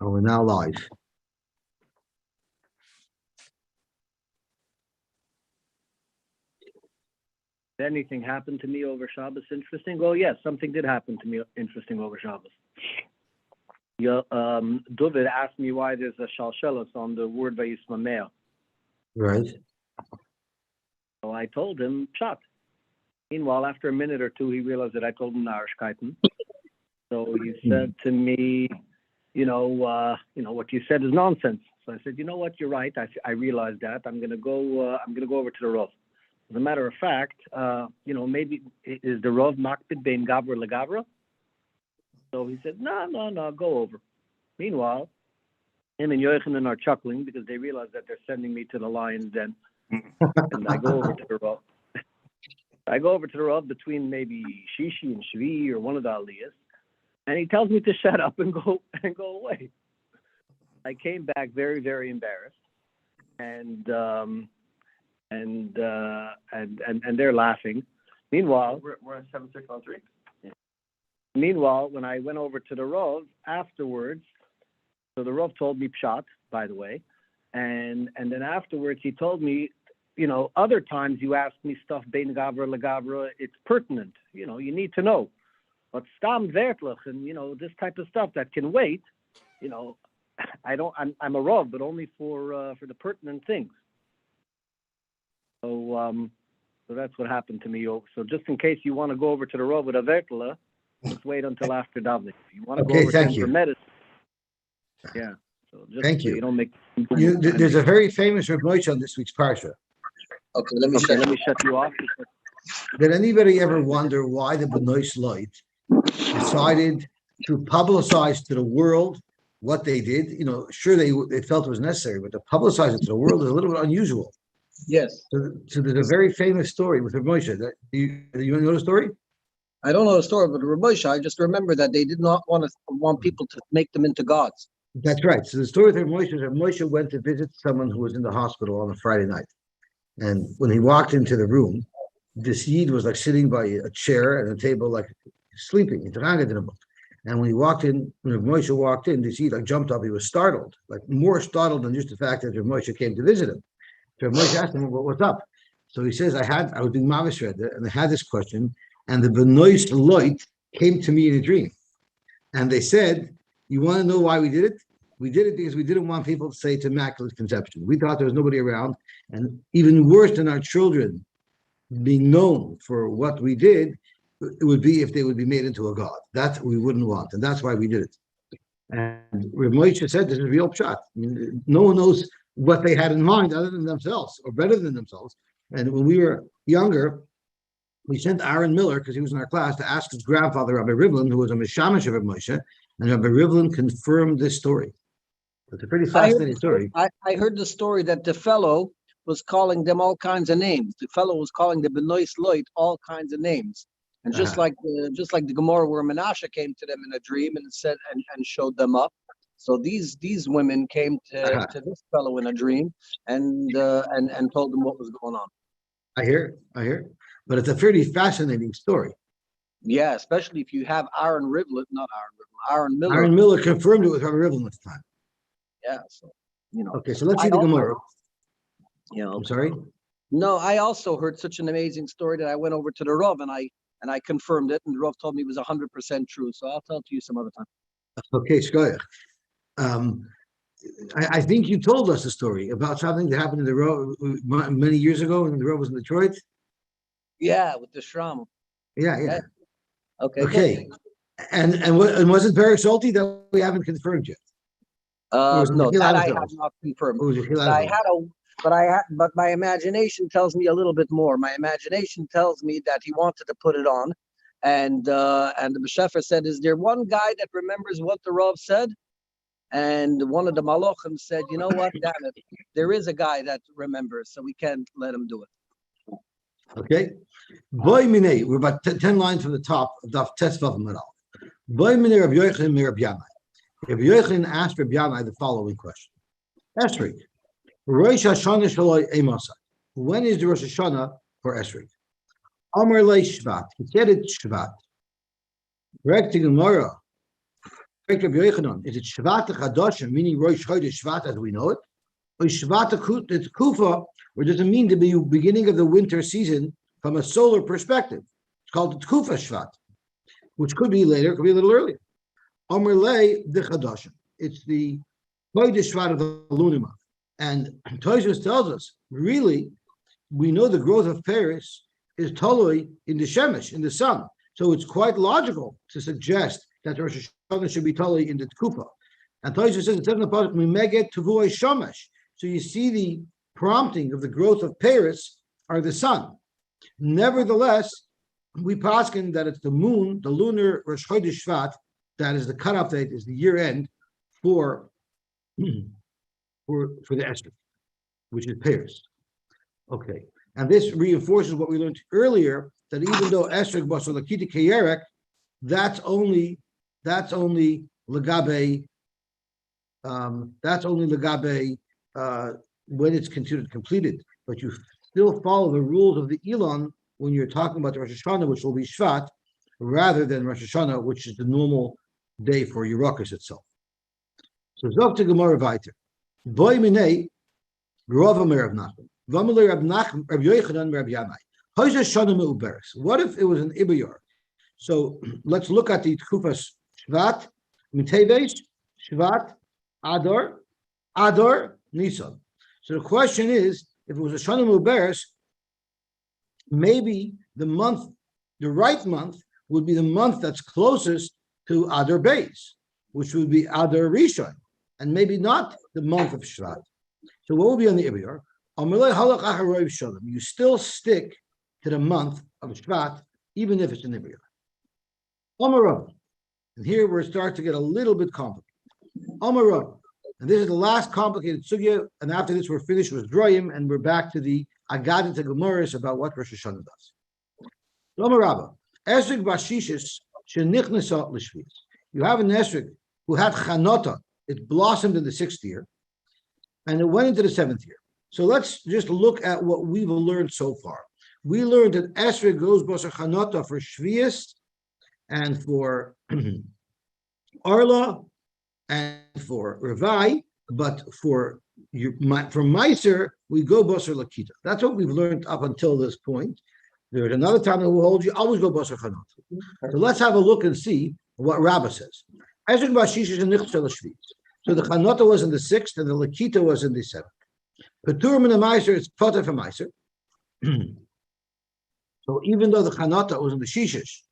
Oh, we're now live. Did anything happen to me over Shabbos interesting? Well, yes, something did happen to me interesting over Shabbos. David asked me why there's a shalshelos on the word vayismameh. Right. So I told him, pshat. Meanwhile, after a minute or two, he realized that I told him Narishkeiten. So he said to me, what you said is nonsense. So I said, you know what, you're right. I realized that. I'm gonna go over to the Rosh. As a matter of fact, maybe is the Rav makpid bein gavra legavra? So he said, no, go over. Meanwhile, him and Yochanan are chuckling because they realize that they're sending me to the lion's den. And I go over to the Rav. I go over to the Rav between maybe Shishi and Shvi or one of the Aliyahs, and he tells me to shut up and go away. I came back very, very embarrassed, and they're laughing. Meanwhile, we're at 7613. Yeah. Meanwhile, when I went over to the Rav afterwards, so the Rav told me pshat, by the way, and then afterwards he told me, other times you ask me stuff bein gavra legavra, it's pertinent. You need to know. But stam vertlich and this type of stuff that can wait, I'm a Rav, but only for the pertinent things. So that's what happened to me. So just in case you want to go over to the Rav with a vertla, just wait until after davening. If you want to go over to him for medicine, yeah. So just thank so you. you don't make. There's a very famous Rav Moshe on this week's parsha. Okay, let me shut you off. Did anybody ever wonder why the Benoist Light decided to publicize to the world what they did? Sure, they felt it was necessary, but to publicize it to the world is a little bit unusual. Yes. So there's a very famous story with Rav Moshe. Do you know the story? I don't know the story, but Rav Moshe, I just remember that they did not want people to make them into gods. That's right. So the story with Rav Moshe is Rav Moshe went to visit someone who was in the hospital on a Friday night. And when he walked into the room, this Yid was like sitting by a chair and a table, like sleeping. And when Rav Moshe walked in, this Yid jumped up. He was startled, like more startled than just the fact that Rav Moshe came to visit him. So Rav Moshe asked him, what's up? So he says, I was doing Mavis Red, and I had this question, and the Benoist Light came to me in a dream. And they said, you want to know why we did it? We did it because we didn't want people to say it's immaculate conception. We thought there was nobody around, and even worse than our children being known for what we did, it would be if they would be made into a god. That we wouldn't want, and that's why we did it. And Rav Moshe said, this is real pshat. No one knows what they had in mind other than themselves, or better than themselves. And when we were younger, we sent Aaron Miller, because he was in our class, to ask his grandfather, Rabbi Rivlin, who was a Mishamash of Rav Moshe, and Rabbi Rivlin confirmed this story. It's a pretty fascinating story. I heard the story that the fellow was calling them all kinds of names. The fellow was calling the Benoist Light all kinds of names. And just like the Gemara where Menashe came to them in a dream and said and showed them up. So these women came to this fellow in a dream and told them what was going on. I hear. But it's a pretty fascinating story. Yeah, especially if you have Aaron Miller. Aaron Miller confirmed it with Rabbi Rivlin at the time. Yeah, so Okay, so let's see the Gemara. I'm sorry? No, I also heard such an amazing story that I went over to the Rav and I confirmed it, and the Rav told me it was 100% true. So I'll tell it to you some other time. Okay, shkoyach. I think you told us a story about something that happened in the Rav many years ago when the Rav was in Detroit. Yeah, with the Shram. Yeah. Okay. And was it very salty that we haven't confirmed yet? No, that I have not confirmed. But my imagination tells me a little bit more. My imagination tells me that he wanted to put it on, and the Beshefer said, "Is there one guy that remembers what the Rav said?" And one of the Malachim said, "You know what? Damn it, there is a guy that remembers, so we can't let him do it." Okay. Boy Minei, we're about 10 lines from the top of Daf Tesvav Meral. Boy Minei Rabbi Yochanan Mir Rabbi Yamai. Rabbi Yochanan asked Rabbi Yamai the following question. Esrik. Rosh Hashana Shaloi Emosai. When is the Rosh Hashana for Esrik? Amar Le Shvat. He said it Shvat. Correct to Gemara. Yochanan, is it Shvat Chadashim, meaning Rosh Chodesh Shvat as we know it, or Shvat Kufa, or does it mean the beginning of the winter season from a solar perspective? It's called the Kufa Shvat, which could be later, could be a little earlier. Omer Lei the Chadashim. It's the Chodesh Shvat of the lunar month. And Tosfos tells us, really, we know the growth of Paris is totally in the Shemesh, in the sun. So it's quite logical to suggest that Rosh Hashanah should be totally in the Tkufa. And Tosfos says, it says in the Pasuk, Mimeget Tuvui Shemesh. So you see the prompting of the growth of Paris are the sun. Nevertheless, we paskin that it's the moon, the lunar Rosh Chodesh Shvat, that is the cutoff date, is the year end for the Esther, which is Paris. Okay, and this reinforces what we learned earlier, that even though Esther Basar Lakita Kayerek, that's only Lagabe, when it's considered completed, but you still follow the rules of the Elon when you're talking about the Rosh Hashanah, which will be Shvat, rather than Rosh Hashanah, which is the normal day for Yerukas itself. So Zok to Gemara Vayter. Boy Minei, Rav Amir Rav Nachman. V'amalei Rav Nachman, Rav Yochanan, Rav Yamai. Hoy Hashanah Meuberes. What if it was an Ibayar? So let's look at the Tkufas Shvat, Miteves, Shvat, Adar, Nisan. So the question is, if it was a Shana Meuberes, maybe the right month would be the month that's closest to Adar Beis, which would be Adar Rishon, and maybe not the month of Shvat. So what would be on the Ibayar? You still stick to the month of Shvat, even if it's an Ibayar. And here we're starting to get a little bit complicated. And this is the last complicated sugya, and after this we're finished with Droyim, and we're back to the Agadah to Gemaras about what Rosh Hashanah does. Esrik Bashishis Shenichnasa L'Shvius. You have an Esrik who had Chanota. It blossomed in the 6th year, and it went into the 7th year. So let's just look at what we've learned so far. We learned that Esrik goes Basar Chanota for Shvius and for Arla and for Revai, but for Meiser, we go Basar Lakita. That's what we've learned up until this point. There's another time that will hold you, always go Basar Chanot. So let's have a look and see what Rabbah says. So the Chanota was in the 6th and the Lakita was in the 7th. Petur min Meiser, it's Potter for Meiser. So even though the Chanota was in the Shishish,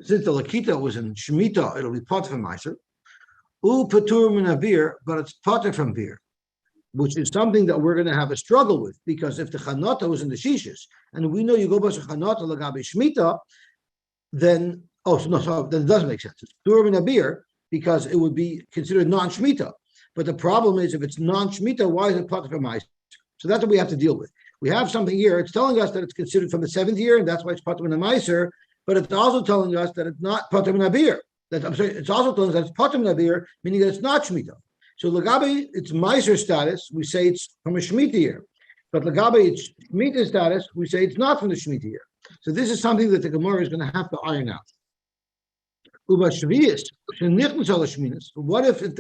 since the Lakita was in Shemitah, it'll be Potter for Meiser. Petur min Avir, but it's Potter from Vir, which is something that we're going to have a struggle with, because if the Chanota was in the Shishish, and we know you go by Chanota Lagabe Shemitah, then then it doesn't make sense. It's Petur min Avir, because it would be considered non-Shemitah. But the problem is, if it's non-Shemitah, why is it Potter from Meiser? So that's what we have to deal with. We have something here. It's telling us that it's considered from the 7th year, and that's why it's Potter min Meiser. But it's also telling us that it's not Potter min Avir. It's also telling us that it's Potter min Avir, meaning that it's not Shemitah. So Lagabe, it's Meiser status. We say it's from a Shemitah year. But Lagabe, it's Shemitah status. We say it's not from the Shemitah year. So this is something that the Gemara is going to have to iron out. What if the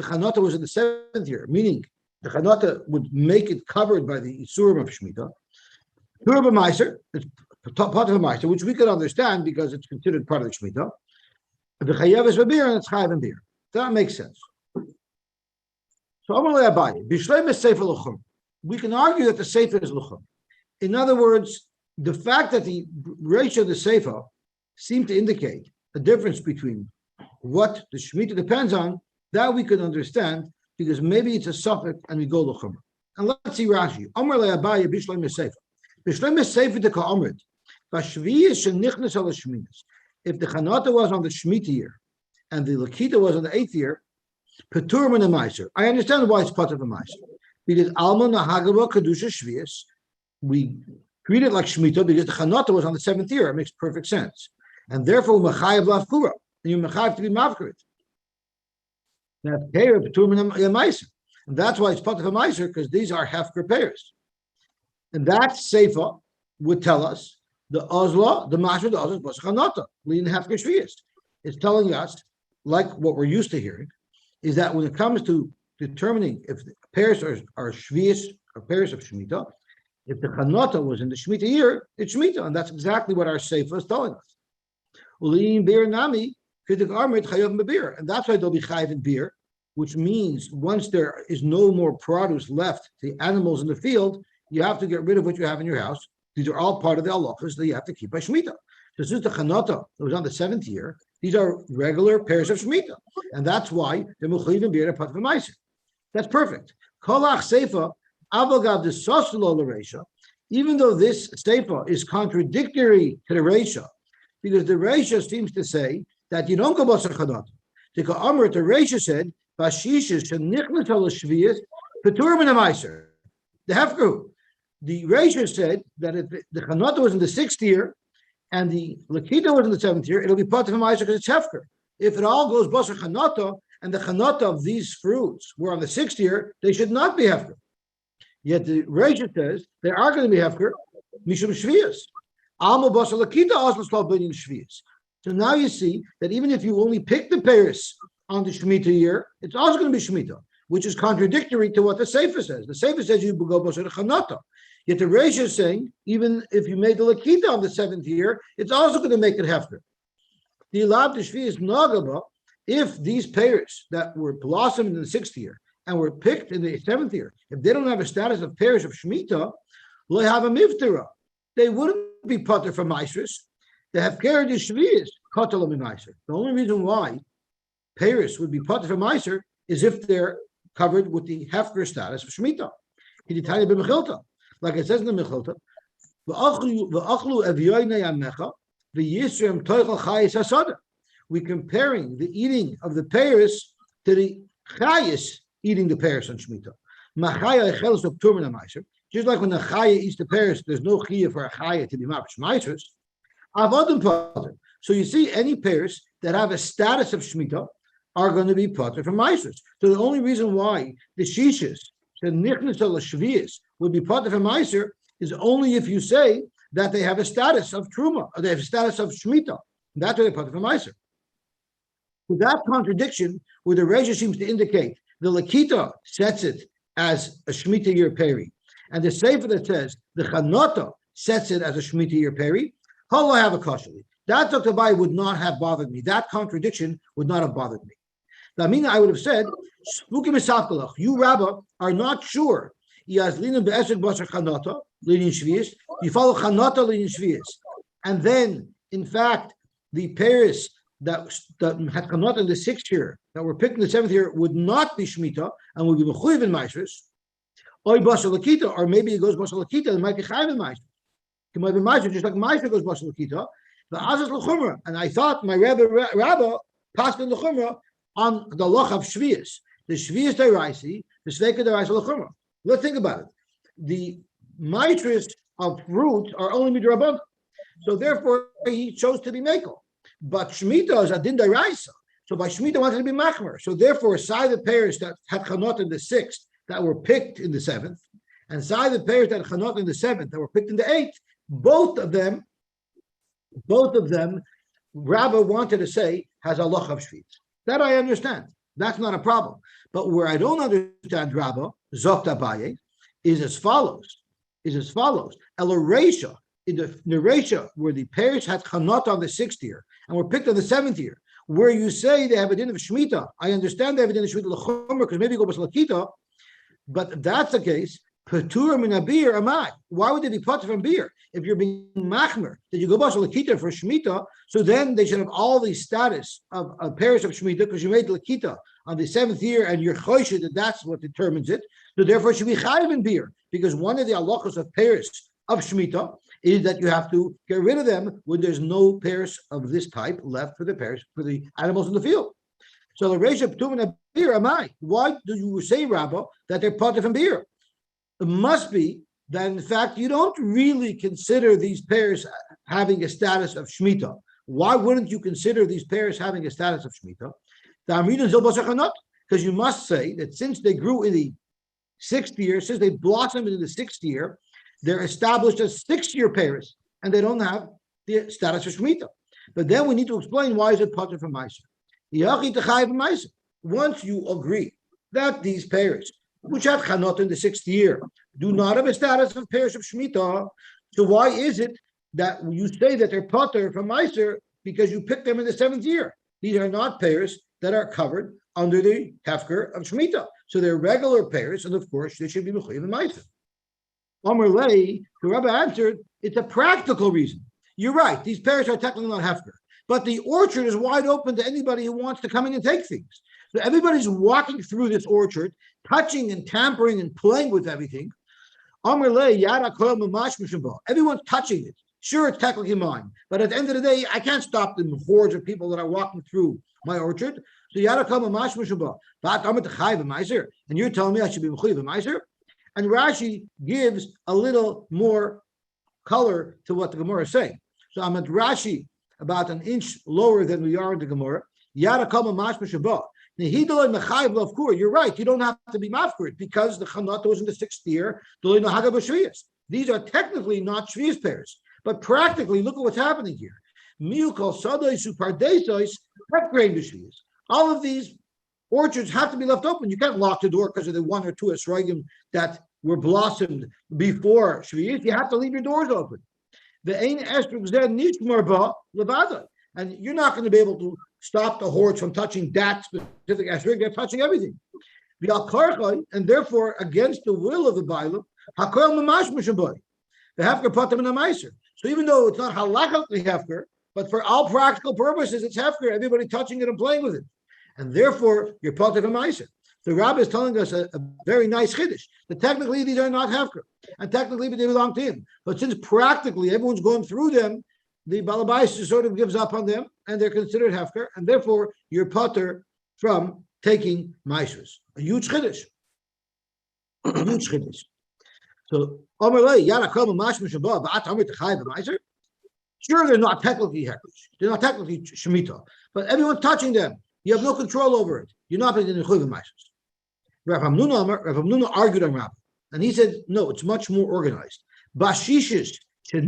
Chanota was in the 7th year, meaning the Chanota would make it covered by the Isurim of Shemitah? Turba Meiser, it's part of Meiser, which we could understand because it's considered part of the Shemitah. The Chayev is Babir and it's Chayev and Bir. That makes sense. So we can argue that the Sefer is Luchum. In other words, the fact that the ratio of the Sefer seemed to indicate a difference between what the Shemitah depends on, that we could understand, because maybe it's a suffix and we go Luchum. And let's see Rashi. Amar le Abaye Bishloim Sefer. Bishloim Sefer de Ka'amrit. Bashviyis shenichnas al Sheminas. If the Chanata was on the Shemitah year and the Lakita was on the 8th year, Petur min Meiser. I understand why it's part of a Meiser. Because Alma Nahagava Kedusha Shvius, we treat it like Shemitah because the Chanata was on the 7th year. It makes perfect sense. And therefore, Machayev Lavkura. And you Machayev to be Mavkarit. That's Peir, Petur min Meiser. And that's why it's part of a Meiser, because these are Hefker pairs. And that Sefer would tell us the Ozla, the Masha, the Ozla was Chanata, leading Hefker Shvius. It's telling us like what we're used to hearing, is that when it comes to determining if the pairs are shvius or pairs of shemitah, if the chanata was in the shemitah year, it's shemitah, and that's exactly what our sefer is telling us. And that's why they'll be chayiv in beer, which means once there is no more produce left, the animals in the field, you have to get rid of what you have in your house. These are all part of the halachas that you have to keep by shemitah. So this is the chanata that was on the 7th year. These are regular pairs of shemitah, and that's why they're mechayiv in beer and pat v'maiser. That's perfect. Kolach seifa avagav desoslo l'reisha. Even though this seifa is contradictory to the reisha, because the reisha seems to say that you don't go basar chanata. The reisha said bashishes shenichnas al shviyas petur min hamaiser. The Hefker, the reisha said that if the chanata was in the 6th year and the lakita was in the 7th year, it'll be part of hamaiser because it's Hefker. If it all goes basar chanata, and the chanata of these fruits were on the 6th year, they should not be Hefker. Yet the reisha says they are going to be Hefker, mishum shviyas. Alma basar lakita also 12 billion shviyas. So now you see that even if you only pick the pairs on the shemitah year, it's also going to be shemitah, which is contradictory to what the sefer says. The sefer says you go basar chanata. Yet the reisha is saying even if you made the lakita on the 7th year, it's also going to make it Hefker. The ilab shviyas nagaba. If these pairs that were blossomed in the 6th year and were picked in the 7th year, if they don't have a status of pairs of shemitah, they have a miftera. They wouldn't be pater from maisers. They have Hefker de shviyas pater min maiser. The only reason why pairs would be pater from maiser is if they're covered with the Hefker status of shemitah. Like it says in the Mechilta, v'achlu evyoynei amecha v'yisrem toichel chayis hasada. We're comparing the eating of the pears to the chayis eating the pears on Shemitah. Just like when the chaya eats the pears, there's no chiyah for a chaya to be mapish maisers. So you see, any pears that have a status of Shemitah are going to be pater from maisers. So the only reason why the shishas, the nichnas al shviyas, would be pater from maiser is only if you say that they have a status of truma, or they have a status of Shemitah. That's why they're pater from maiser. So that contradiction, where the reisha seems to indicate the lakita sets it as a shemitah year peri, and the sefer that says the chanata sets it as a shemitah year peri, how I have a kashali. That Dr. Bai would not have bothered me. That contradiction would not have bothered me. I mean, I would have said, you Rabbi are not sure. You follow chanata leading shviyas, and then in fact the pairs that had come out in the 6th year, that were picked in the 7th year, would not be shemitah and would be mechuyev in maisers, or basar lakita, or maybe it goes basar lakita and might be chayiv in maisers. It might be maiser, just like maiser goes basar lakita. The azaz l'chumra, and I thought my rabbi passed in l'chumra on the loch of shviyas, the shviyas deraisi, the sveika deraisi l'chumra. Let's think about it. The maitris of fruit are only midrabanan, so therefore he chose to be mekel. But Shemitah is adin deraisa. So by Shemitah wanted to be machmer. So therefore, side the pairs that had chanot in the 6th that were picked in the 7th, and side the pairs that had chanot in the 7th that were picked in the 8th, both of them, Rabbi wanted to say has a loch of shviyas. That I understand. That's not a problem. But where I don't understand Rabbi, Zokt Abaye, is as follows. Ela reisha, in the reisha, where the pairs had chanot on the 6th year and were picked on the 7th year, where you say they have a din of shemitah. I understand they have a din of shemitah l'chomer because maybe go bas lakita, but if that's the case, patur min abir amai. Why would they be patur from beer? If you're being machmer, did you go bas lakita for shemitah? So then they should have all the status of pairs of shemitah because you made lakita on the 7th year and you're choished that that's what determines it. So therefore, it should be chayiv in beer because one of the halachos of pairs of shemitah is that you have to get rid of them when there's no pairs of this type left for the pairs for the animals in the field. So the reisha p'tumin beer am I? Why do you say, Rabbi, that they're part of beer? It must be that in fact you don't really consider these pairs having a status of shemitah. Why wouldn't you consider these pairs having a status of shemitah? Because you must say that since they grew in the 6th year, since they blossomed in the 6th year, they're established as 6-year pairs, and they don't have the status of shemitah. But then we need to explain why is it pater from maiser. Once you agree that these pairs, which have chanot in the 6th year, do not have a status of pairs of Shemitah, so why is it that you say that they're potter from Meiser because you picked them in the 7th year? These are not pairs that are covered under the Hefker of Shemitah. So they're regular pairs, and of course, they should be Mechuyev and Meiser. Amar Lei, the Rebbe answered, it's a practical reason. You're right, these pairs are technically not Hefker, but the orchard is wide open to anybody who wants to come in and take things. So everybody's walking through this orchard, touching and tampering and playing with everything. Everyone's touching it. Sure, it's technically mine, but at the end of the day, I can't stop the hordes of people that are walking through my orchard. So and you're telling me I should be mechuyev b'meiser? And Rashi gives a little more color to what the Gemara is saying. So I'm at Rashi about an inch lower than we are in the Gemara. You're right. You don't have to be mafkir because the chanata was in the 6th year. These are technically not shvius pairs, but practically, look at what's happening here. All of these orchards have to be left open. You can't lock the door because of the 1 or 2 esrogim that were blossomed before shvius. You have to leave your doors open. And you're not going to be able to stop the hordes from touching that specific esrog. They're touching everything. And therefore, against the will of the Bailam, the Hefker put them in a meiser. So even though it's not halachically Hefker, but for all practical purposes, it's Hefker. Everybody touching it and playing with it. And therefore, you're part of a meiser. The Rabbi is telling us a very nice chiddush, that technically these are not Hefker, and technically they belong to him. But since practically everyone's going through them, the Balabais sort of gives up on them, and they're considered Hefker, and therefore you're potter from taking meisers. A huge chiddush. A huge chiddush. So, sure, they're not technically Hefker. They're not technically Shemitah, but everyone touching them, you have no control over it. You're not making the Mechuyev meisers. Rav Hamnuna argued on Rabbi, and he said, no, it's much more organized. Bashishes, if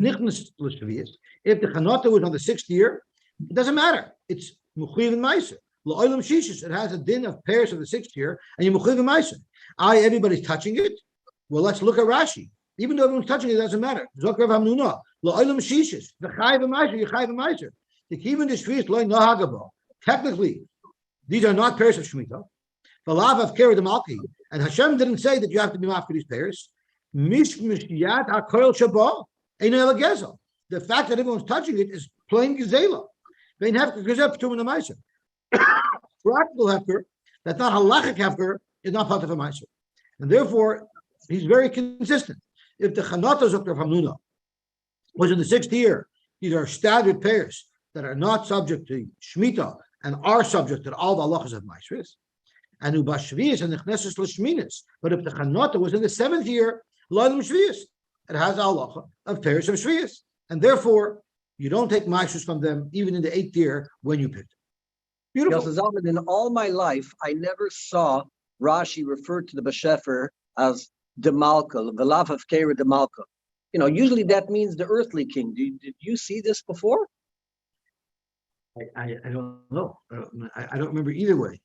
the Chanata was on the 6th year, it doesn't matter. It's Mechuyev and Meiser. La'olam Shishis, it has a din of pairs of the 6th year, and you're Mechuyev and Meiser. Everybody's touching it. Well, let's look at Rashi. Even though everyone's touching it, it doesn't matter. Zok Rav Hamnuna, La'olam Shishis, the Chayev and Meiser, you Chayev and Meiser. The Kivin Deshvius Loy Nahagabo. Technically, these are not pairs of Shemitah. Valav of Kera Malki, and Hashem didn't say that you have to be mafkir these pairs. Mishmishiyat HaKoil Shabbat, Ein Gezel. The fact that everyone's touching it is plain gezela. They have to gezep to a meiser. Practical hefker, that's not halachic hefker, is not part of a meiser, and therefore he's very consistent. If the Chanata Zokter Hamnuna was in the 6th year, these are standard pairs that are not subject to Shemitah and are subject to all the halachas of meisers. And ubashvius and nechneses l'shminis. But if the Chanata was in the 7th year, l'adam shvius, it has halacha of pairs of shvius, and therefore you don't take meisers from them even in the 8th year when you picked. Beautiful. In all my life, I never saw Rashi refer to the Beshefer as the Malka, the Lav of Kera de Malka. Usually that means the earthly king. Did you see this before? I don't know. I don't remember either way.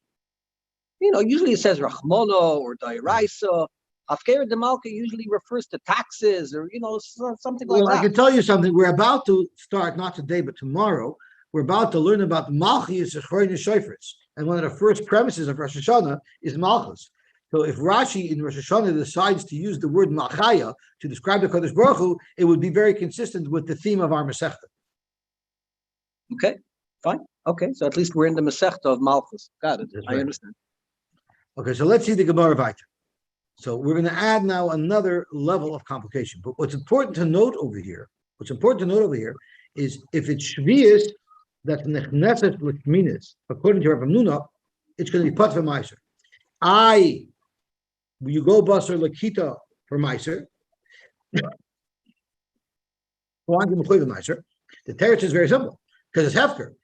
Usually it says Rachmono or Dairaisa. Hefker de Malka usually refers to taxes or, something like that. Well, I can tell you something. We're about to start, not today, but tomorrow, we're about to learn about Malchus and Shofars. And one of the first premises of Rosh Hashana is Malchus. So if Rashi in Rosh Hashana decides to use the word Malchaya to describe the Kodesh Baruch Hu, it would be very consistent with the theme of our Masechta. Okay, fine. Okay, so at least we're in the Masechta of Malchus. Got it. I understand. Okay, so let's see the Gemara Vayta. So we're going to add now another level of complication. But what's important to note over here is if it's Shvius that's Nechneset L'Shminis, according to Rav Hamnuna, it's going to be Pat for Meiser. You go Basar Lakita for Meiser. The teretz is very simple because it's Hefker.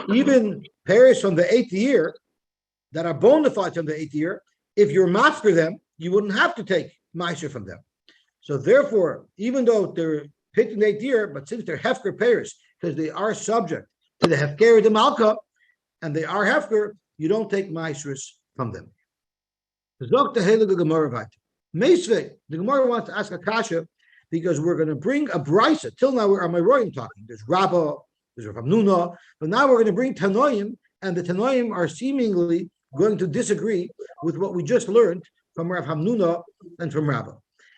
Even pairs from the 8th year that are bona fide from the 8th year, if you're mafker them, you wouldn't have to take meiser from them. So therefore, even though they're picked in the 8th year, but since they're hefker pairs, because they are subject to the hefker de malka, and they are Hefker, you don't take Maasros from them. Zok the Heilige Gemara weiter. Meisvei, the Gemara wants to ask a kasha because we're going to bring a brisa. Till now, we're Amoraim talking. There's Rabbah, there's Rav Hamnuna, but now we're going to bring Tanoim, and the Tanoim are seemingly going to disagree with what we just learned from Rav Hamnuna and from Rabbah.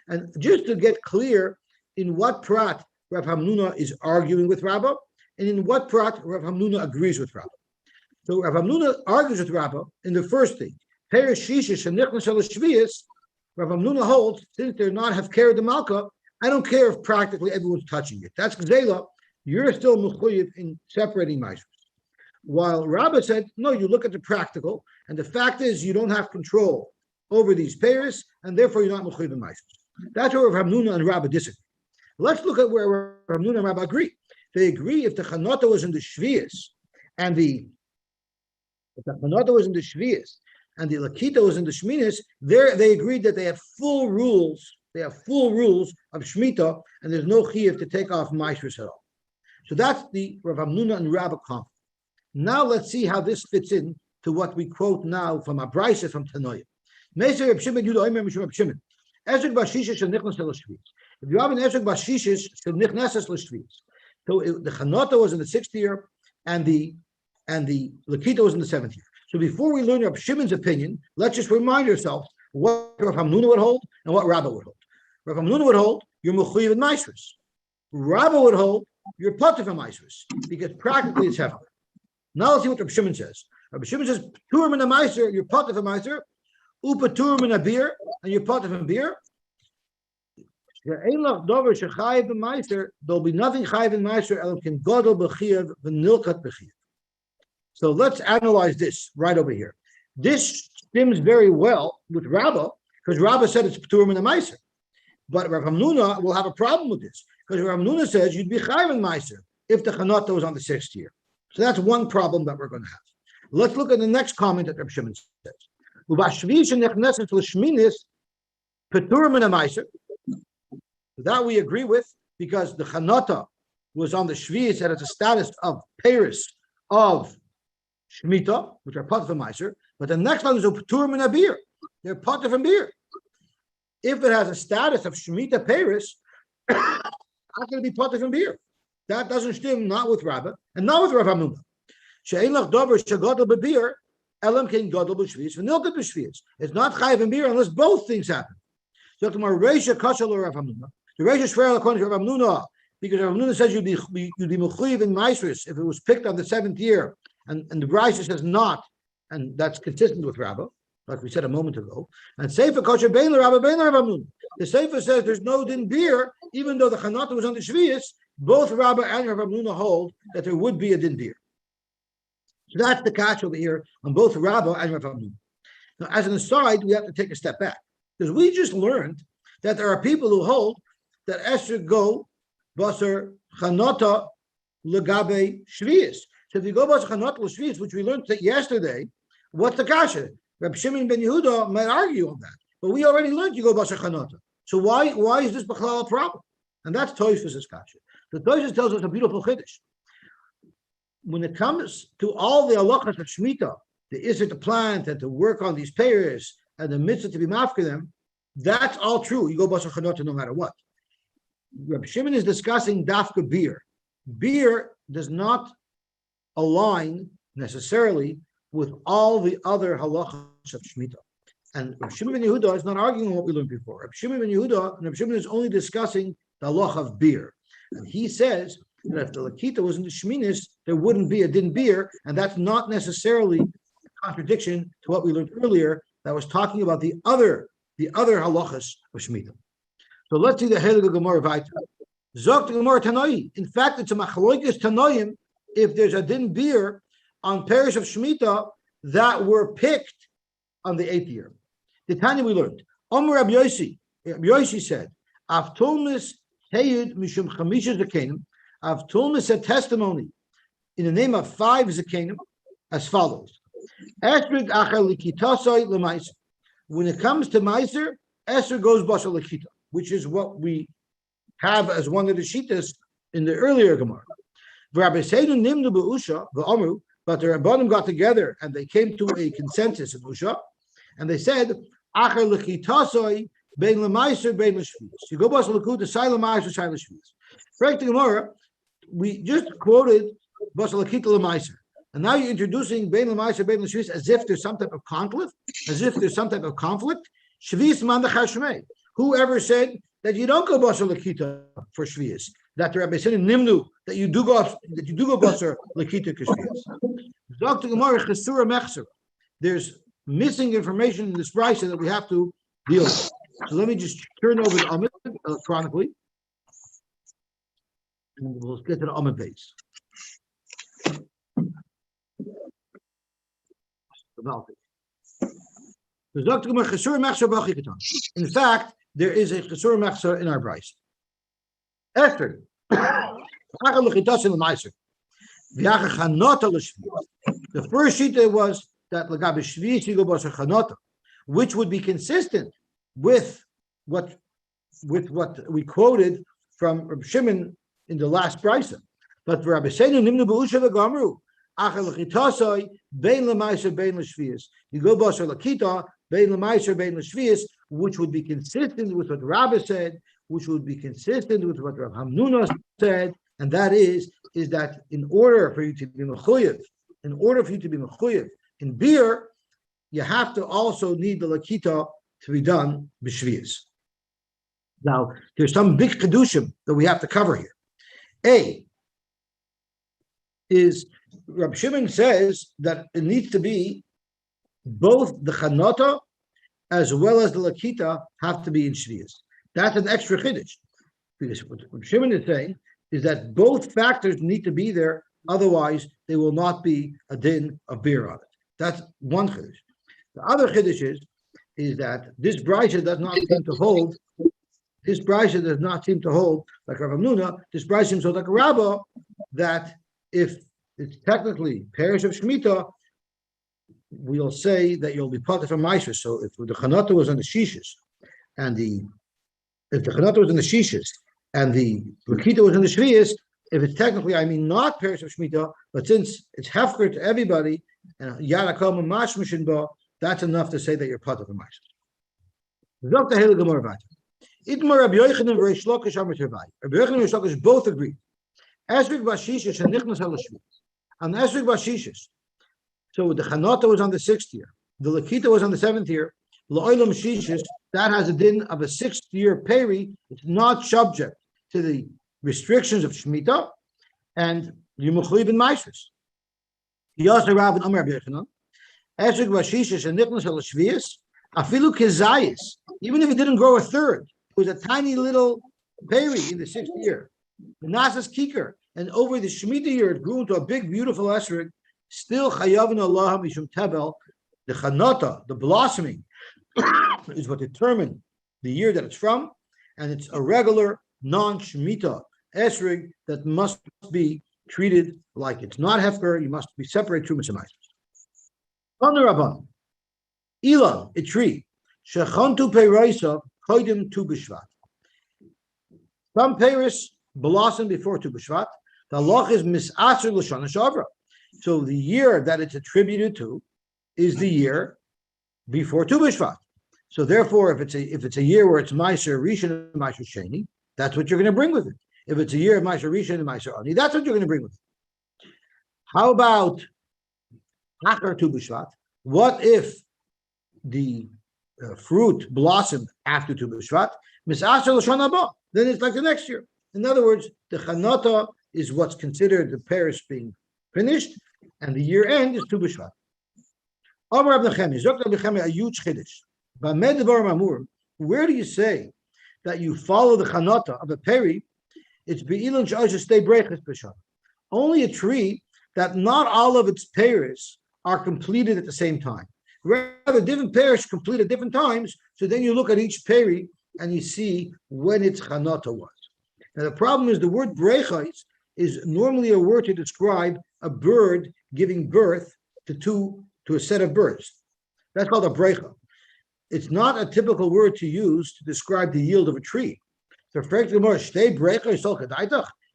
And just to get clear in what prat Rav Hamnuna is arguing with Rabbah, and in what prat Rav Hamnuna agrees with Rabbah. So Rav Hamnuna argues with Rabbah in the first thing. Rav Hamnuna holds, since they're not Hefker the Malka, I don't care if practically everyone's touching it. That's Gzela. You're still mechuyev in separating Maasros. While Rabbah said, no, you look at the practical, and the fact is you don't have control over these payers, and therefore you're not mechuyev in Maasros. That's where Rav Hamnuna and Rabbah disagree. Let's look at where Rav Hamnuna and Rabbah agree. They agree if the Chanata was in the Shvius, and the Chanata was in the Shvius, and the Lakita was in the Shminis, there they agreed that they have full rules. They have full rules of Shemitah, and there's no chiyuv to take off Maasros at all. So that's the Rav Hamnuna and Rabbah conflict. Now let's see how this fits in to what we quote now from a brisa from Tanoim. If you have an esrog bashishes, so the Chanata was in the 6th year, and the Lakita was in the 7th year. So before we learn Rav Shimon's opinion, let's just remind ourselves what Rav Hamnuna would hold and what Rabbah would hold. Rav Hamnuna would hold you're mechuyev in Maasros. Rabbah would hold you're patur from Maasros because practically it's Hefker. Now let's see what Rav Shimon says. Rav Shimon says turim in a Maaser, you're patur from Maaser. Upa turim in a beer, and you're patur from beer. There'll be nothing chayiv in Maaser. Elam can gadol b'chiyav v'nilkat b'chiyav. So let's analyze this right over here. This stems very well with Rabbah, because Rabbah said it's P'turim in a Meiser. But Rav Hamnuna will have a problem with this, because Rav Hamnuna says you'd be Chayiv in Meiser if the Chanata was on the 6th year. So that's one problem that we're going to have. Let's look at the next comment that Rav Shimon says. P'turim in a Meiser. That we agree with, because the Chanata was on the Shvi'is and it's a status of Paris of Shemitah, which are patur from Meiser, but the next one is a P'turim in a beer. They're patur from beer. If it has a status of Shemitah Paris, not going to be patur from beer. That doesn't stem not with Rabbah and not with Rav Hamnuna. She'ein lach davar shegadol b'beer, elam kein gadol b'shvius v'nilkat b'shvius. It's not chayiv in beer unless both things happen. So the Reisha kashal or Rav Hamnuna. The Reisha shver according to Rav Hamnuna, because Rav Hamnuna says you'd be mechuyev in Maasros if it was picked on the 7th year. And the Brisa says not, and that's consistent with Rabbah, like we said a moment ago. And Sefer kosher bein l'Rabbah bein l'Rav Hamnuna. The Sefer says there's no din beer, even though the Chanata was on the Shvius. Both Rabbah and Rav Hamnuna hold that there would be a din beer. So that's the catch over here on both Rabbah and Rav Hamnuna. Now, as an aside, we have to take a step back, because we just learned that there are people who hold that Esther go basar Chanata legabe Shvius. So if you go by Chanat l'Shvius, which we learned yesterday, what's the kasha? Reb Shimon ben Yehuda might argue on that, but we already learned you go by Chanata. So why is this b'chlal a problem? And that's Tosfos' kasha. So Tosfos tells us a beautiful chiddush. When it comes to all the halachas of Shemitah, the issur to plant and to work on these payers and the mitzvah to be mafker them, that's all true. You go by Chanata no matter what. Reb Shimon is discussing dafka beer. Beer does not align necessarily with all the other halachas of Shemitah. And Rav Shimon ben Yehuda is not arguing what we learned before. Rav Shimon ben Yehuda, and Rav Shimon is only discussing the halach of beer. And he says that if the Lakita was in the Shminis, there wouldn't be a din beer, and that's not necessarily a contradiction to what we learned earlier that was talking about the other halachas of Shemitah. So let's see the Heilige Gemara weiter. Zok the Gemara Tanoi. In fact, it's a machloikes Tanoim if there's a din beer on parish of Shemitah that were picked on the 8th year. The Tanya we learned. Omer Rabbi Yosy. Rabbi Yosy said, Avtulmis Heyud Mishum Chamisha Zakenim. Avtulmis said testimony in the name of 5 Zakenim as follows. Esrig Achel Likitasai Lemaiser. When it comes to Meiser, Esrig goes Basha Likita, which is what we have as one of the Shitas in the earlier Gemara. Rabbi Seinu Nimnu Be'usha V'Omru but the Rabbanim got together and they came to a consensus in Usha, and they said, "Acher lechitasoi bein lemaiser bein l'shvius." You go bas Lakewood to sai lemaiser sai l'shvius. Frank the Gemara, we just quoted bas lekita lemaiser, and now you're introducing bein lemaiser bein l'shvius as if there's some type of conflict, as if there's some type of conflict. Shvius man dechashmei. Whoever said that you don't go bas lekita for shvius? That the Rabbi said in Nimnu that you do go basar lekita kashvius. Dr. Gemara chesura mechsera. There's missing information in this brisa that we have to deal with. So let me just turn over the Amid electronically, and we'll get to the Amid base. There's Dr. Gemara chesura mechsera b'achikatan. In fact, there is a chesura mechsera in our brisa. After the first shita was that lagabe shvius you go basar chanota, which would be consistent with what we quoted from Reb Shimon in the last brisa. But Rabbi Seinu nimnu b'usha v'gamru achar lechitasoi bein lemaiser bein l'shvius. You go basar lakita bein lemaiser bein l'shvius, which would be consistent with what Rabbi said, which would be consistent with what Rav Hamnuna said, and that is that in order for you to be mechuyev, in beer, you have to also need the lakita to be done b'shvius. Now, there's some big kedushim that we have to cover here. A is Rav Shimon says that it needs to be both the chanata as well as the lakita have to be in shvius. That's an extra chiddush, because what Shimon is saying is that both factors need to be there, otherwise there will not be a din of beer on it. That's one chiddush. The other chiddush is that this brisa does not seem to hold. This brisa does not seem to hold like Rav Hamnuna. This brisa seems to hold like a Rabbah, that if it's technically parish of Shemitah, we'll say that you'll be part of a meiser. So if the chanata was on the shishis, and if the chanata was in the shishis and the lakita was in the shvius, if it's technically, not parish of Shemitah, but since it's hefker to everybody, and yarakom and mashmishin ba, that's enough to say that you're part of the meiser. Dr. Hela Gemara Vata. Itmar Rabbi Yochanan and Reish Lakish Amar Tervai. Rabbi Yochanan and Reish Lakish both agreed. Esrik Bashishis and Nichnas Hela Shvius. And Esrik Bashishis. So the chanata was on the 6th year. The lakita was on the 7th year. La'olam shishis, that has a din of a 6th year peri. It's not subject to the restrictions of Shemitah, and Yimuchli bin Maishris. Yosy Rav and Amar B'Yechanan, Esrik Bashishis and Nichnas Hela Shvius, Afilu Kezayis, even if it didn't grow a third, it was a tiny little peri in the 6th year. The Nasas Kikar, and over the Shemitah year, it grew into a big, beautiful esrog. Still, Chayavin Allah Mishum Tebel, the Chanata, the blossoming, is what determined the year that it's from, and it's a regular non-Shemitah esrog that must be treated like it's not Hefker. You must be separated from Mitzvah. On the Rabban, Ilan, a tree, Shechantu Peiraisa, Koidim Tu B'Shvat. Some Peiris blossom before Tu B'Shvat. The loch is Mis'asr L'Shana Shavra. So the year that it's attributed to is the year before Tu B'Shvat. So therefore, if it's a year where it's Meiser Rishon and Meiser Sheni, that's what you're going to bring with it. If it's a year of Meiser Rishon and Meiser Ani, that's what you're going to bring with it. How about Achar Tu B'Shvat? What if the fruit blossomed after Tu B'Shvat? Mis'asr L'Shana Haba. Then it's like the next year. In other words, the Chanata is what's considered the parish being finished, and the year end is Tu B'Shvat. Amar Rab Nechemi, Zok Rab Nechemi, a huge chiddush. Where do you say that you follow the Chanata of a peri? It's be'ilan she'oshes stay breches b'shana. Only a tree that not all of its pears are completed at the same time. Rather, different pears complete at different times. So then you look at each peri and you see when its Chanata was. Now the problem is the word breches is normally a word to describe a bird giving birth to a set of birds. That's called a brecha. It's not a typical word to use to describe the yield of a tree. So, you're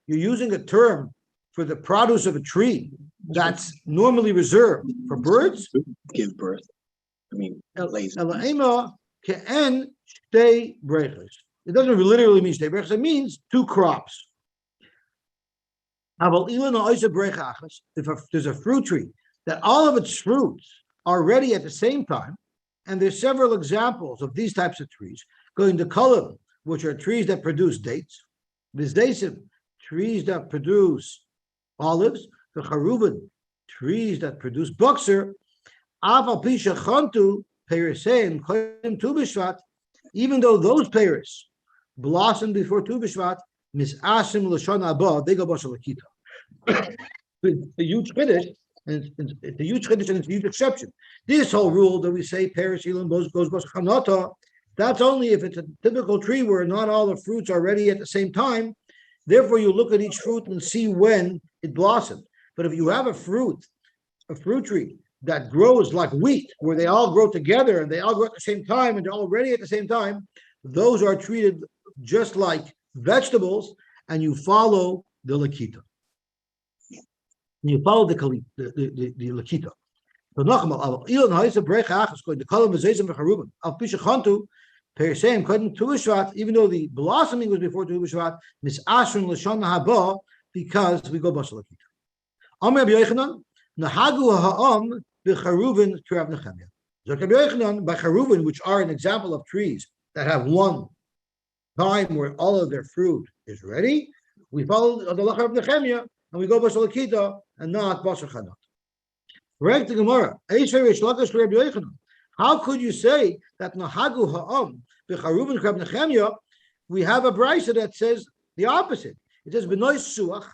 using a term for the produce of a tree that's normally reserved for birds. Give birth. I mean, lazy. Ela'ema ke'en shtei brechos. It doesn't literally mean shtei brechos. It means two crops. If there's a fruit tree that all of its fruits are ready at the same time, and there's several examples of these types of trees, going to kolim, which are trees that produce dates, vizdesim, trees that produce olives, the charuvin, trees that produce bokser, aval pisha chantu perisein kolim tu b'shvat, even though those pears blossom before tu b'shvat, misasim l'shon haba, they go b'shal l'kita. It's a huge chiddush, and it's a huge chiddush, and it's a huge exception. This whole rule that we say pears elam goes chanata, that's only if it's a typical tree where not all the fruits are ready at the same time. Therefore, you look at each fruit and see when it blossomed. But if you have a fruit tree that grows like wheat, where they all grow together and they all grow at the same time and they're all ready at the same time, those are treated just like vegetables, and you follow the lakita. You follow the lakita. Even though the blossoming was before Tu B'Shvat, misashron l'shon haba, because we go b'shal lakita. Amar Rabbi Yochanan, nahagu ha'am b'charuvin t'Rav Nechemia. So Rabbi Yochanan, by charuvin, which are an example of trees that have one time where all of their fruit is ready, we follow the lacha of Nechemia and we go b'shal lakita and not b'shal chanat. Correct the Gemara. How could you say that nahagu ha'am b'charuvin t'Rav Nechemia? We have a brisa that says the opposite. It says b'nois suach,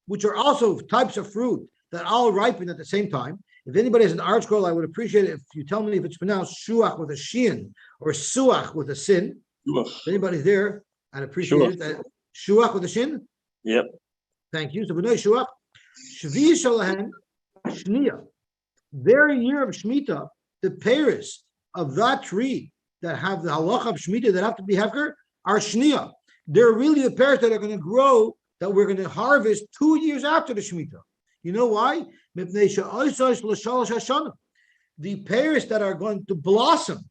which are also types of fruit that all ripen at the same time. If anybody has an art scroll, I would appreciate it if you tell me if it's pronounced shuach with a shin or suach with a sin. If anybody's there, I'd appreciate it. Shuach with a shin? Yep. Thank you. So b'noi shuach. Shvi shalahen shniya. Their year of Shemitah, the peiros of that tree that have the halacha of Shemitah that have to be hefker are shniya. They're really the peiros that are going to grow, that we're going to harvest 2 years after the Shemitah. You know why? The peiros that are going to blossom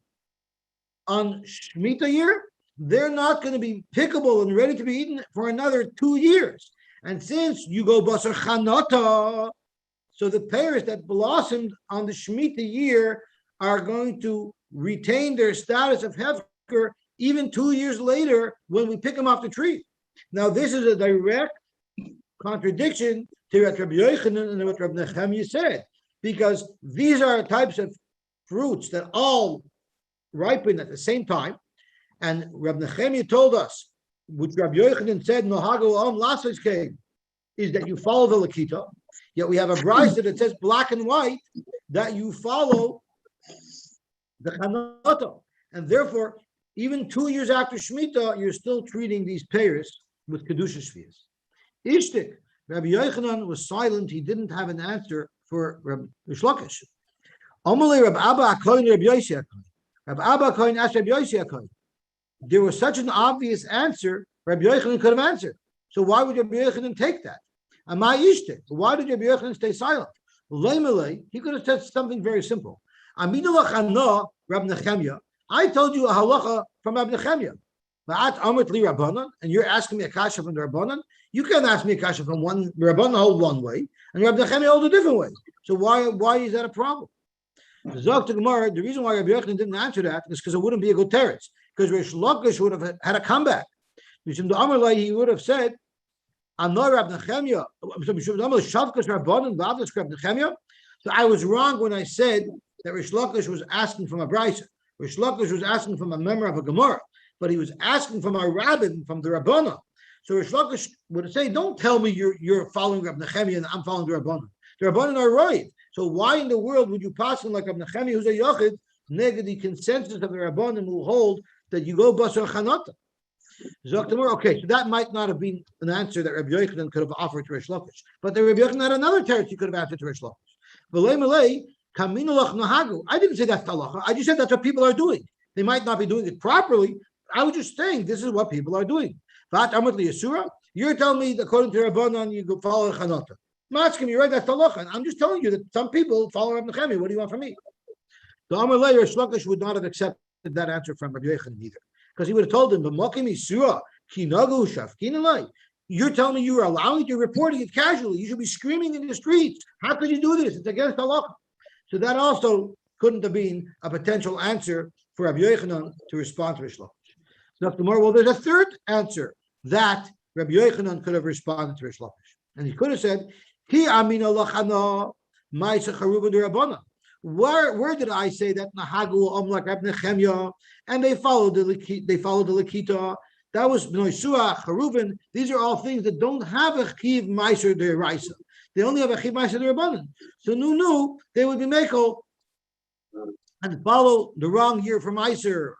on Shemitah year, they're not going to be pickable and ready to be eaten for another 2 years. And since you go basar chanata, so the peiros that blossomed on the Shemitah year are going to retain their status of hefker even 2 years later when we pick them off the tree. Now, this is a direct contradiction to what Rabbi Yochanan and what Rabbi Nechemia said, because these are types of fruits that all ripen at the same time. And Rabbi Nechemia told us, which Rabbi Yochanan said, "Nohagu am lasos came," is that you follow the lakita. Yet we have a brisa that says black and white that you follow the chanata, and therefore, even 2 years after Shemitah, you're still treating these peiros with kedusha shvius. Ishtik, Rabbi Yochanan was silent. He didn't have an answer for Rabbi Lakish. Amalei Rabbi Abba Akoin Rabbi Yosy Akoin. Rabbi Abba Akoin asked Rabbi Yosy Akoin. There was such an obvious answer, Rabbi Yochanan could have answered. So why would Rabbi Yochanan take that? Amai Ishtik. Why did Rabbi Yochanan stay silent? He could have said something very simple. Amidulach Anah Rabbi Nechemia. I told you a halacha from Rabbi Nechemia. Ma'at Amrit li Rabbanan, and you're asking me a kasha from the Rabbanan. You can't ask me a kasha from one. The Rabbanan hold one way, and Rabbi Nechemia holds a different way. So why is that a problem? Zok to Gemara, the reason why Rabbi Yochanan didn't answer that is because it wouldn't be a good teretz. Because Rish Lakish would have had a comeback. He would have said, "I'm not Rabbi Nechemia." So I was wrong when I said that Rish Lakish was asking from a brisa. Rish Lakish was asking from a member of a Gemara, but he was asking from a rabbin, from the Rabbana. So Rish Lakish would say, "Don't tell me you're following Rabbi Nechemia and I'm following the Rabbana. The Rabbanan are right. So why in the world would you pass him like Rabbi Nechemia, who's a yachid, negative the consensus of the Rabbanan who hold that you go basar chanata?" Okay, so that might not have been an answer that Rabbi Yochanan could have offered to Rish Lakish, but the Rabbi Yochanan had another teretz he could have answered to Rish Lakish. I didn't say that's halacha. I just said that's what people are doing. They might not be doing it properly. I was just saying this is what people are doing. You're telling me according to Rabbanan you go follow chanata. Matzkim, you're right, that's the halacha. And I'm just telling you that some people follow Rabbi Nechemi. What do you want from me? The Amar later, Rish Lakish would not have accepted that answer from Rabbi Yochanan either. Because he would have told him, you're telling me you were allowing it, you're reporting it casually. You should be screaming in the streets. How could you do this? It's against halacha. So that also couldn't have been a potential answer for Rabbi Yochanan to respond to Rish Lakish. So tomorrow, well, there's a third answer that Rabbi Yochanan could have responded to Rish Lakish. And he could have said, Ki amina lachana ma'isa charuba d'Rabbanan. Where did I say that Nahagu Omlak Rab Nechemya and they followed the Lakita? That was B'noi Charuvin. These are all things that don't have a Chiv Meiser D'Raisa. They only have a Chiv Meiser D'Rabbanan. So they would be Meko and follow the wrong year for Meiser,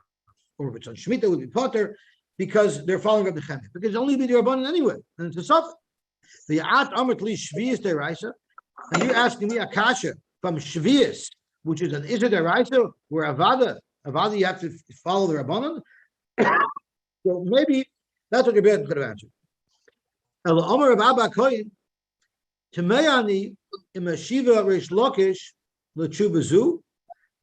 or if it's on Shemitah, would be Potter, because they're following Rab Nechemya. Because it's only be D'Rabbanan anyway, and it's a Suffolk. The At Amr Tli Shvius D'Raisa, and you're asking me Akasha from Shvius, which is an Isra D'Raisa, where Avada you have to follow the Rabbanan. So maybe that's what your Rebbe could have answered. El Omer of Abba Koyin, Tameani im Shiva Rish Lakish L'Chubazu.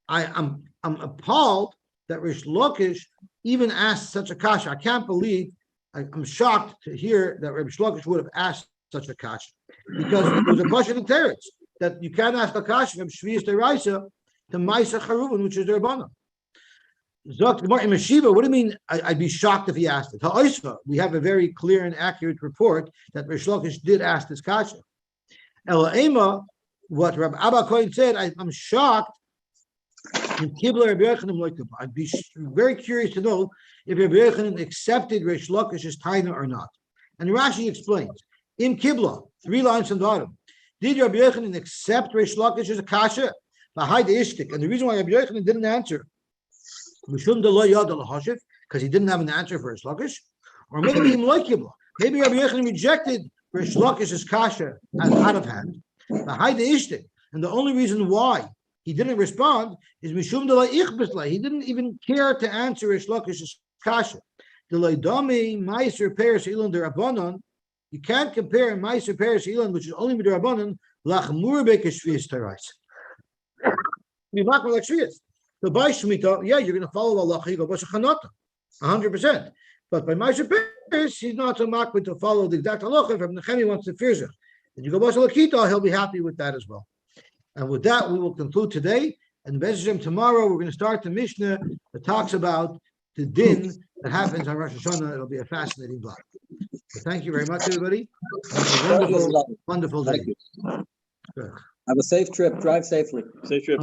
I'm appalled that Rish Lakish even asked such a kasha. I can't believe. I'm shocked to hear that Rish Lakish would have asked such a kasha, because it was a question in Teretz that you can't ask the kasha from Shvius D'Raisa to Ma'isa Charuvin, which is the Rabbanan. What do you mean? I'd be shocked if he asked it. We have a very clear and accurate report that Rish Lakish did ask this kasha. Ela what Rabbi Abba Kohen said, I'm shocked. I'd be very curious to know if Rabbi Yochanan accepted Rish Lakish's taina or not. And Rashi explains, Im Kibla, 3 lines from the bottom. Did Rabbi Yochanan accept Rish Lakish's kasha? And the reason why Rabbi Yochanan didn't answer, because he didn't have an answer for Rish Lakish, or maybe him like Kibla. Maybe Rabbi Yochanan rejected Rish Lakish's kasha as out of hand. And the only reason why he didn't respond is Mishum de la Ichbisla. He didn't even care to answer Rish Lakish's kasha. You can't compare Meiser Peres Ilan, which is only with Rabbanan, Lachmur Bekeshvius Tarais. You're not like Shvius. So by Shemitah, yeah, you're going to follow Allah. You go by Shechanata, 100%. But by Meiser Peres, he's not so makbid to follow the exact halacha. If Nechemi wants to fear zich, and you go by Lakita, he'll be happy with that as well. And with that, we will conclude today. And Beis Midrash tomorrow, we're going to start the Mishnah that talks about the din that happens on Rosh Hashana. It'll be a fascinating block. So thank you very much, everybody. Have a wonderful, wonderful day. Have a safe trip. Drive safely. Safe trip.